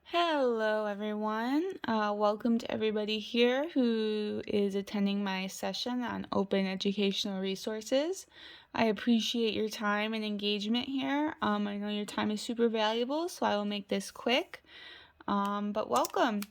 Hello, everyone. Welcome to everybody here who is attending my session on open educational resources. I appreciate your time and engagement here. I know your time is super valuable, so I will make this quick. But welcome.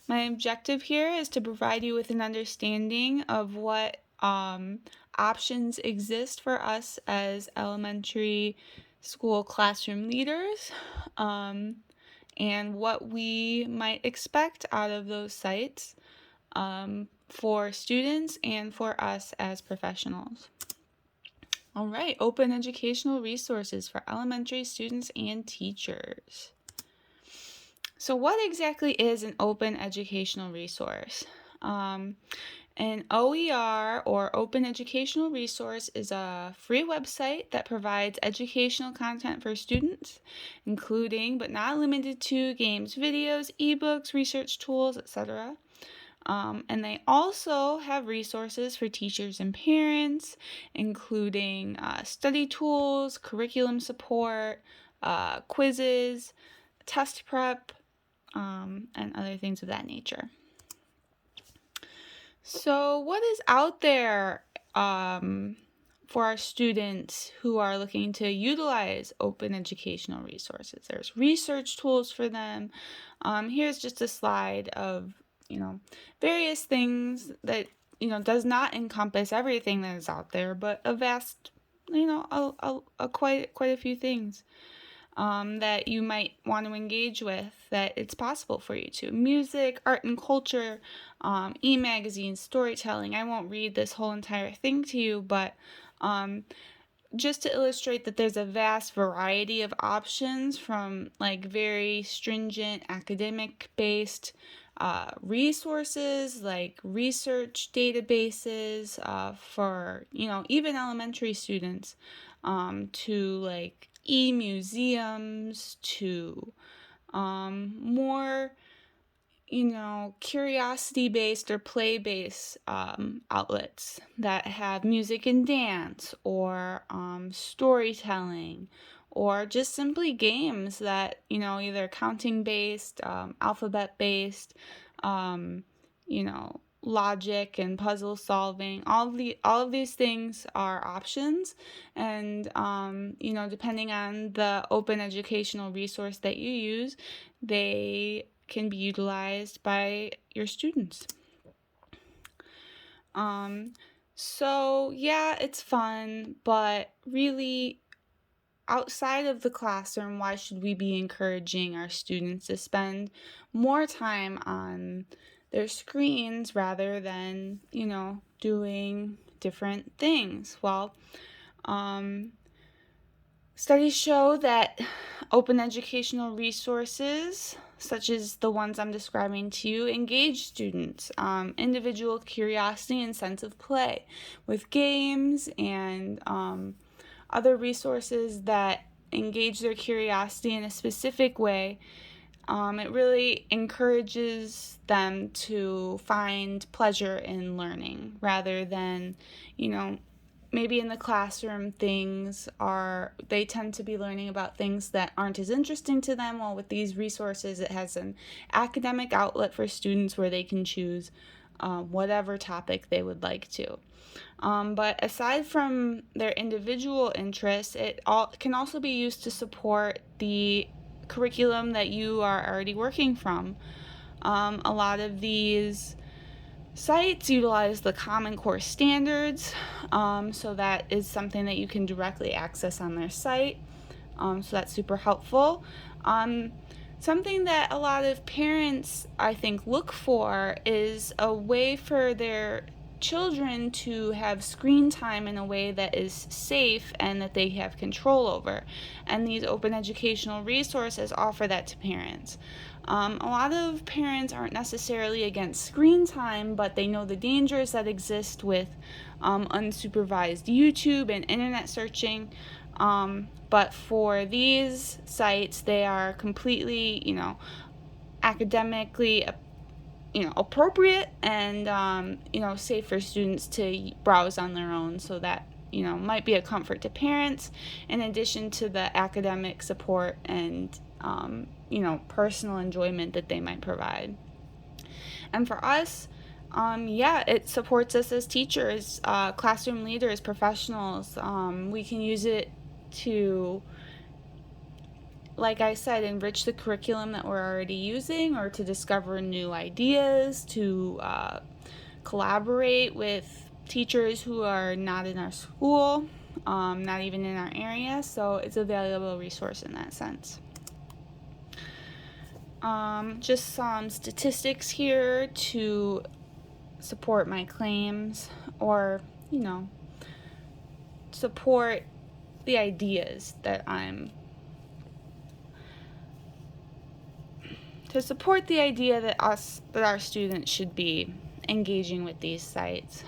My objective here is to provide you with an understanding of what options exist for us as elementary school classroom leaders. And what we might expect out of those sites for students and for us as professionals. All right, open educational resources for elementary students and teachers. So what exactly is an open educational resource? An OER, or Open Educational Resource, is a free website that provides educational content for students, including but not limited to games, videos, ebooks, research tools, etc. And they also have resources for teachers and parents, including study tools, curriculum support, quizzes, test prep, and other things of that nature. So, what is out there for our students who are looking to utilize open educational resources? There's research tools for them. Here's just a slide of, various things that, does not encompass everything that is out there, but a vast, quite a few things. That you might want to engage with, that it's possible for you to. Music, art and culture, e-magazines, storytelling. I won't read this whole entire thing to you, but just to illustrate that there's a vast variety of options, from like very stringent academic-based resources like research databases for, even elementary students, to like e-museums, to more, curiosity-based or play-based outlets that have music and dance, or storytelling, or just simply games that, either counting-based, alphabet-based, logic and puzzle solving. All of these things are options, and depending on the open educational resource that you use, they can be utilized by your students. So yeah, it's fun, but really, outside of the classroom, why should we be encouraging our students to spend more time on their screens rather than, doing different things? Well, studies show that open educational resources, such as the ones I'm describing to you, engage students' individual curiosity and sense of play with games and other resources that engage their curiosity in a specific way. It really encourages them to find pleasure in learning rather than, maybe in the classroom they tend to be learning about things that aren't as interesting to them. While with these resources, it has an academic outlet for students where they can choose whatever topic they would like to. But aside from their individual interests, it can also be used to support the curriculum that you are already working from. A lot of these sites utilize the Common Core standards, so that is something that you can directly access on their site. So that's super helpful. Something that a lot of parents, I think, look for is a way for their children to have screen time in a way that is safe and that they have control over. And these open educational resources offer that to parents. A lot of parents aren't necessarily against screen time, but they know the dangers that exist with unsupervised YouTube and internet searching. But for these sites, they are completely, academically, appropriate and, safe for students to browse on their own, so that might be a comfort to parents, in addition to the academic support and personal enjoyment that they might provide. And for us, it supports us as teachers, classroom leaders, professionals. We can use it to, like I said, enrich the curriculum that we're already using, or to discover new ideas, to collaborate with teachers who are not in our school, not even in our area. So it's a valuable resource in that sense. Just some statistics here to support my claims, or support the ideas that our students should be engaging with these sites.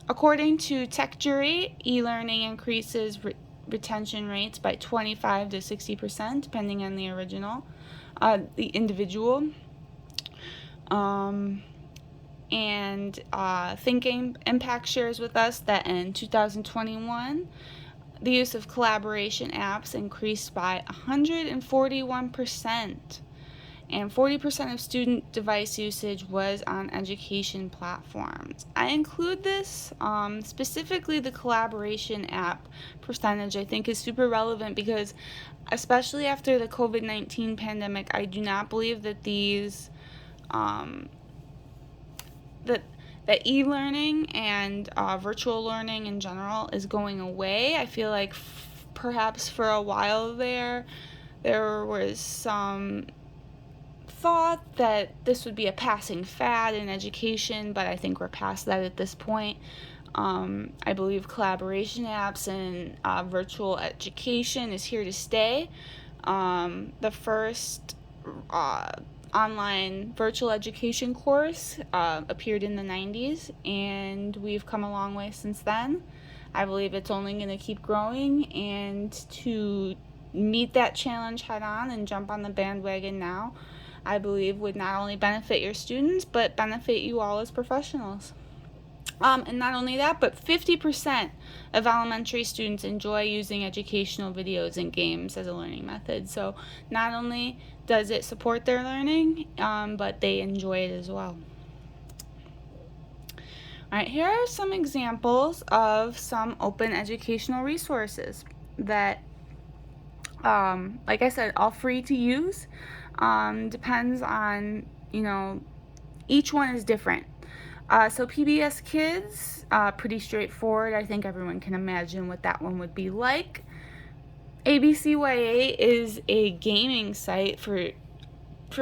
According to TechJury, e-learning increases retention rates by 25 to 60%, depending on the individual. Thinking Impact shares with us that in 2021, the use of collaboration apps increased by 141%, and 40% of student device usage was on education platforms. I include this, specifically the collaboration app percentage, I think is super relevant because, especially after the COVID-19 pandemic, I do not believe that these that e-learning and virtual learning in general is going away. I feel like perhaps for a while there was some thought that this would be a passing fad in education, but I think we're past that at this point. I believe collaboration apps and virtual education is here to stay. The first online virtual education course appeared in the 90s, and we've come a long way since then. I believe it's only going to keep growing, and to meet that challenge head on and jump on the bandwagon now, I believe would not only benefit your students, but benefit you all as professionals. And not only that, but 50% of elementary students enjoy using educational videos and games as a learning method. So not only does it support their learning, but they enjoy it as well. All right, here are some examples of some open educational resources that, like I said, all free to use. Depends on, each one is different. So PBS Kids, pretty straightforward. I think everyone can imagine what that one would be like. ABCYA is a gaming site for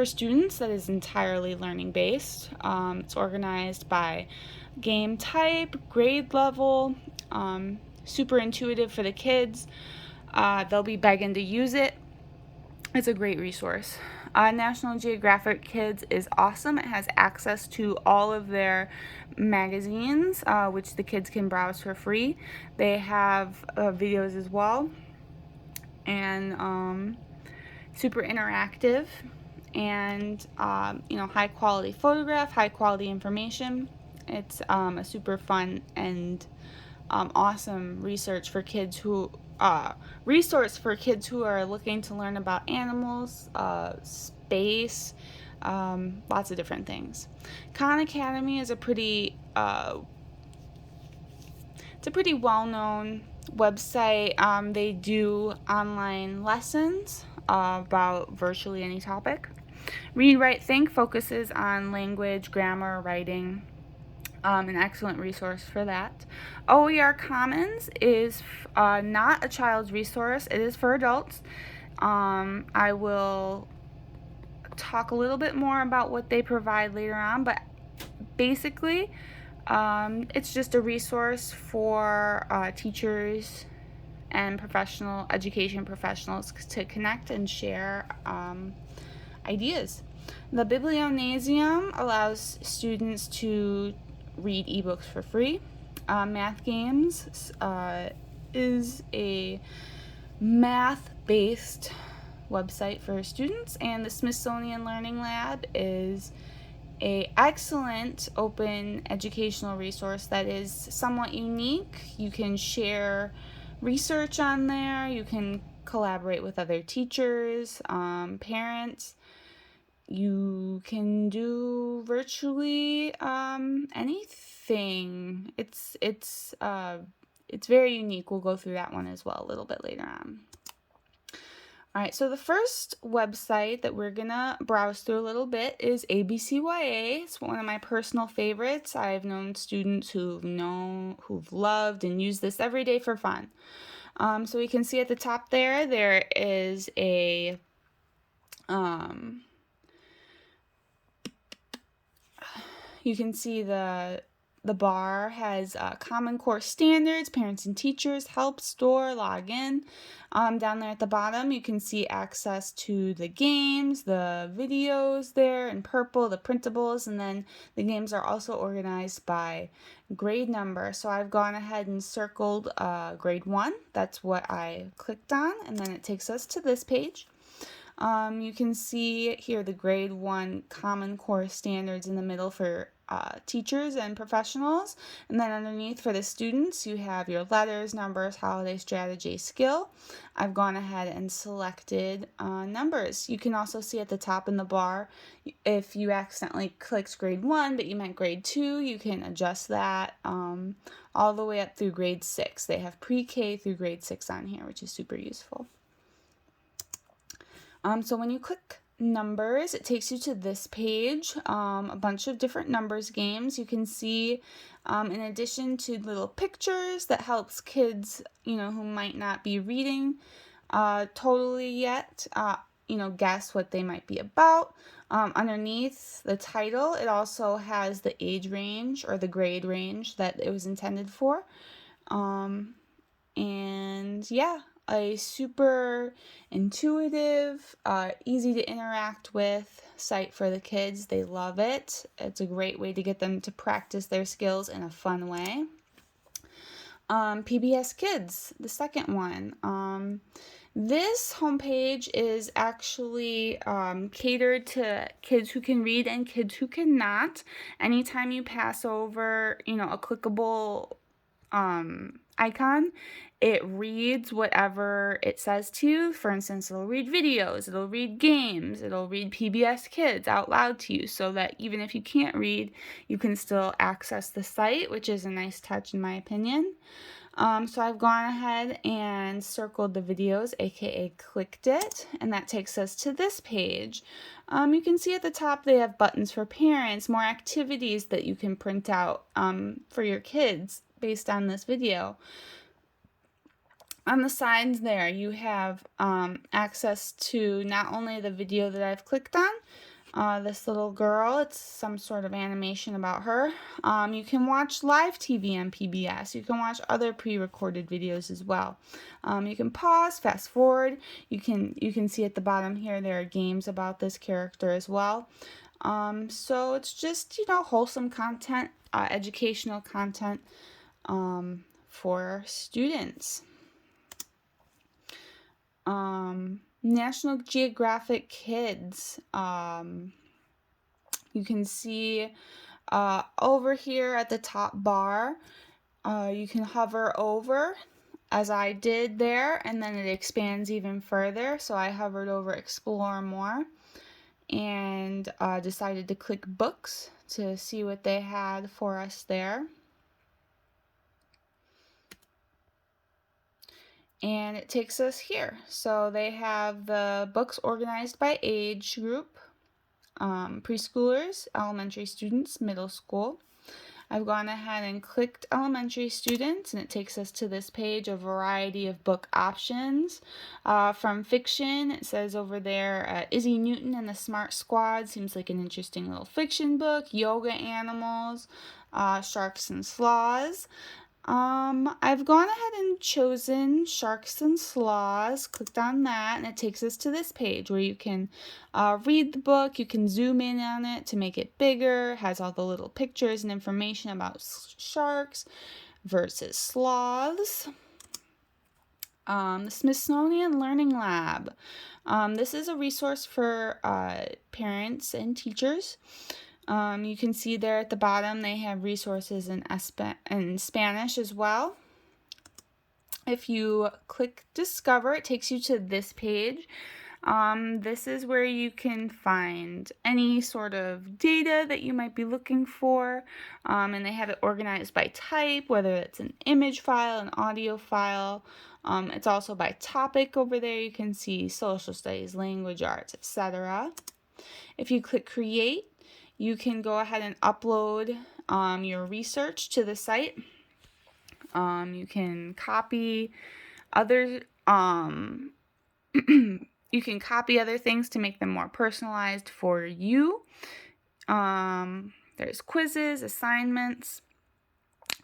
students that is entirely learning based. It's organized by game type, grade level, super intuitive for the kids. They'll be begging to use it. It's a great resource. National Geographic Kids is awesome. It has access to all of their magazines, which the kids can browse for free. They have videos as well, and super interactive, and high quality photograph, high quality information. It's a super fun and awesome resource for kids who are looking to learn about animals, space, lots of different things. Khan Academy is a pretty well-known website. They do online lessons about virtually any topic. Read, Write, Think focuses on language, grammar, writing. An excellent resource for that. OER Commons is not a child's resource. It is for adults. I will talk a little bit more about what they provide later on, but basically it's just a resource for teachers and education professionals to connect and share ideas. The Biblionasium allows students to read ebooks for free. Math Games is a math-based website for students, and the Smithsonian Learning Lab is a excellent open educational resource that is somewhat unique. You can share research on there. You can collaborate with other teachers, parents. You can do virtually anything. It's very unique. We'll go through that one as well a little bit later on. All right, so the first website that we're gonna browse through a little bit is ABCYA. It's one of my personal favorites. I've known students who've loved and used this every day for fun. So we can see at the top there is a you can see the bar has Common Core standards, parents and teachers, help, store, login. Down there at the bottom, you can see access to the games, the videos there in purple, the printables, and then the games are also organized by grade number. So I've gone ahead and circled grade 1. That's what I clicked on, and then it takes us to this page. You can see here the grade 1 Common Core standards in the middle for teachers and professionals, and then underneath for the students you have your letters, numbers, holiday, strategy, skill. I've gone ahead and selected numbers. You can also see at the top in the bar if you accidentally clicked grade 1 but you meant grade 2, you can adjust that all the way up through grade 6. They have pre-K through grade 6 on here, which is super useful. So when you click numbers, it takes you to this page, a bunch of different numbers games. You can see in addition to little pictures that helps kids, who might not be reading totally yet, guess what they might be about. Underneath the title, it also has the age range or the grade range that it was intended for. And yeah, a super intuitive, easy to interact with site for the kids. They love it. It's a great way to get them to practice their skills in a fun way. PBS Kids, the second one. This homepage is actually catered to kids who can read and kids who cannot. Anytime you pass over, a clickable icon, it reads whatever it says to you. For instance, it'll read videos, it'll read games, it'll read PBS Kids out loud to you, so that even if you can't read, you can still access the site, which is a nice touch in my opinion. So I've gone ahead and circled the videos, aka clicked it, and that takes us to this page. You can see at the top they have buttons for parents, more activities that you can print out for your kids based on this video. On the sides there, you have access to not only the video that I've clicked on, this little girl, it's some sort of animation about her. You can watch live TV on PBS. You can watch other pre-recorded videos as well. You can pause, fast forward. You can see at the bottom here there are games about this character as well. So it's just, wholesome content, educational content for students. National Geographic Kids. You can see over here at the top bar, you can hover over, as I did there, and then it expands even further. So I hovered over Explore More and decided to click Books to see what they had for us there. And it takes us here. So they have the books organized by age group, preschoolers, elementary students, middle school. I've gone ahead and clicked elementary students, and it takes us to this page, a variety of book options. From fiction, it says over there, Izzy Newton and the Smart Squad, seems like an interesting little fiction book. Yoga Animals, Sharks and Sloths. I've gone ahead and chosen Sharks and Sloths, clicked on that, and it takes us to this page where you can read the book. You can zoom in on it to make it bigger. It has all the little pictures and information about sharks versus sloths. The Smithsonian Learning Lab. This is a resource for parents and teachers. You can see there at the bottom they have resources in Spanish as well. If you click Discover, it takes you to this page. This is where you can find any sort of data that you might be looking for, and they have it organized by type, whether it's an image file, an audio file. It's also by topic over there. You can see social studies, language arts, etc. If you click Create, you can go ahead and upload your research to the site. You can copy other you can copy other things to make them more personalized for you. There's quizzes, assignments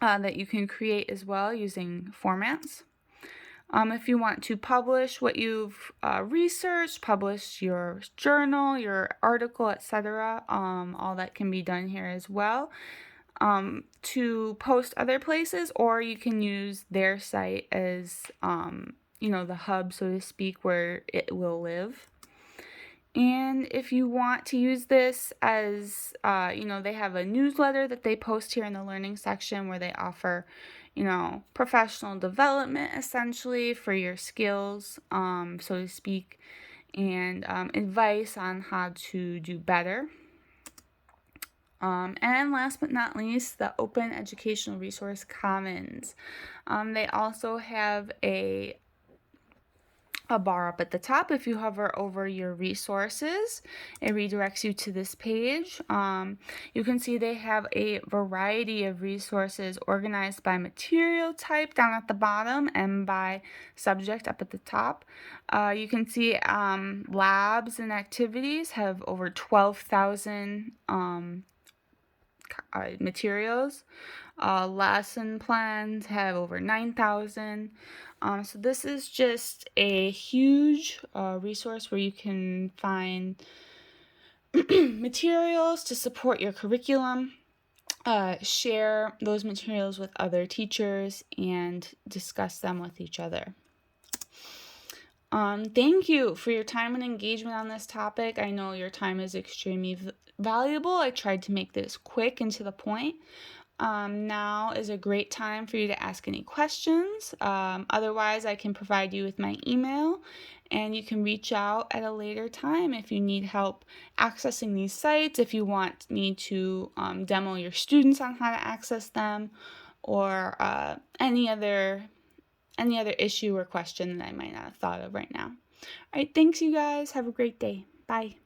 that you can create as well using formats. If you want to publish what you've researched, publish your journal, your article, etc., all that can be done here as well. To post other places, or you can use their site as the hub, so to speak, where it will live. And if you want to use this as they have a newsletter that they post here in the learning section where they offer professional development essentially for your skills, so to speak, and advice on how to do better. And last but not least, the Open Educational Resource Commons. They also have a bar up at the top. If you hover over your resources, it redirects you to this page. You can see they have a variety of resources organized by material type down at the bottom and by subject up at the top. You can see labs and activities have over 12,000 materials. Lesson plans have over 9,000. So this is just a huge resource where you can find materials to support your curriculum, share those materials with other teachers, and discuss them with each other. Thank you for your time and engagement on this topic. I know your time is extremely valuable. I tried to make this quick and to the point. Now is a great time for you to ask any questions. Otherwise, I can provide you with my email, and you can reach out at a later time if you need help accessing these sites, if you want me to demo your students on how to access them, or any other issue or question that I might not have thought of right now. All right, thanks you guys. Have a great day. Bye.